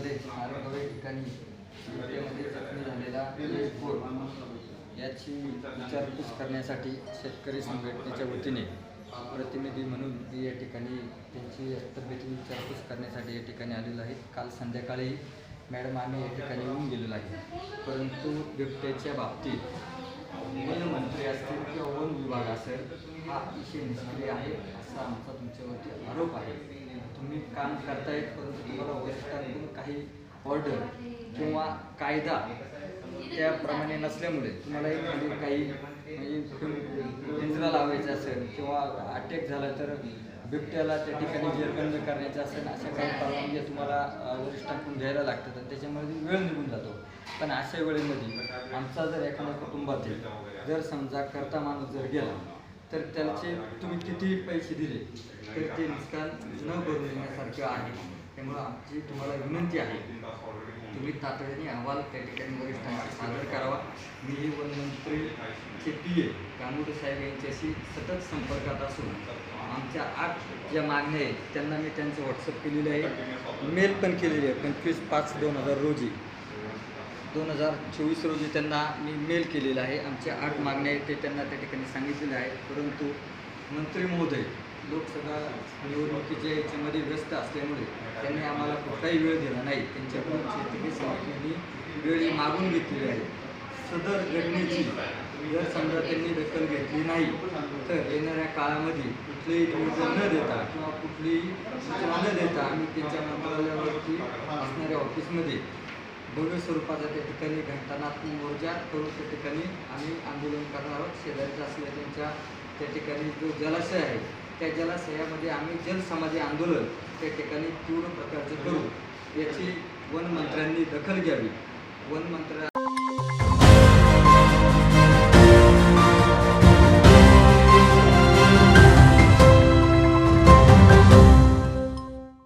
मध्ये आरंगावे ठिकाणी बिबट्यामध्ये जखमी झालेला एक बोर याची विचारपूस करण्यासाठी शेतकरी संघटनेच्या वतीने प्रतिनिधी म्हणून मी या ठिकाणी त्यांची तब्येती विचारपूस करण्यासाठी या ठिकाणी आलेलो आहे। काल संध्याकाळी मॅडम आम्ही या ठिकाणी येऊन गेलेलो आहे, परंतु बिबट्याच्या बाबतीत वन मंत्री असतील किंवा वन विभाग असेल हा अतिशय निष्क्रिय आहे असा आमचा तुमच्यावरती आरोप आहे। तुम्ही काम करतायत, परंतु तुम्हाला वरिष्ठांकडून काही ऑर्डर किंवा कायदा त्याप्रमाणे नसल्यामुळे तुम्हाला एखादी काही म्हणजे पिंजरा लावायचा असेल किंवा अटॅक झाला तर बिबट्याला त्या ठिकाणी जेरबंद करायचं असेल, अशा काही परवानगी तुम्हाला वरिष्ठांकडून घ्यायला लागतात आणि त्याच्यामध्ये वेळ निघून जातो। पण अशा वेळेमध्ये आमचा जर एखाद्या कुटुंबातील जर समजा करता माणूस जर गेला तर त्याचे तुम्ही किती पैसे दिले तर ते नुकसान न भरून येण्यासारखं आहे। त्यामुळं आमची तुम्हाला विनंती आहे, तुम्ही तातडीने अहवाल त्या ठिकाणी वरिष्ठांना सादर करावा। मी वनमंत्रीचे PA कानोडे साहेब यांच्याशी सतत संपर्कात असून आमच्या 8 ज्या मागण्या आहेत त्यांना मी त्यांचं व्हॉट्सअप केलेलं आहे, मेल पण केलेली आहे। 25/5/2024 रोजी त्यांना मी मेल केलेला आहे। आमच्या 8 मागण्या आहेत ते त्यांना त्या ठिकाणी सांगितलेल्या आहेत, परंतु मंत्री महोदय लोकसभा निवडणुकीच्या याच्यामध्ये व्यस्त असल्यामुळे त्यांनी आम्हाला कुठलाही वेळ दिला नाही। त्यांच्याकडून शेतकरी संघटनेने वेळ मागून घेतलेली आहे। सदर घटनेची जर समजा त्यांनी दखल घेतली नाही तर येणाऱ्या काळामध्ये कुठलेही निवेदन न देता किंवा कुठलीही सूचना न देता आम्ही त्यांच्या मंत्रालयावरती असणाऱ्या ऑफिसमध्ये भव्य स्वरूपाचा त्या ठिकाणी घंटानाद मोर्चा करून त्या ठिकाणी आम्ही आंदोलन करणार आहोत। शेजारीचा असलेल्या त्यांच्या त्या ठिकाणी जो जलाशय आहे त्या जलाशयामध्ये आम्ही जलसमाधी आंदोलन त्या ठिकाणी तीव्र प्रकारचं करू, याची वनमंत्र्यांनी दखल घ्यावी। वनमंत्र्या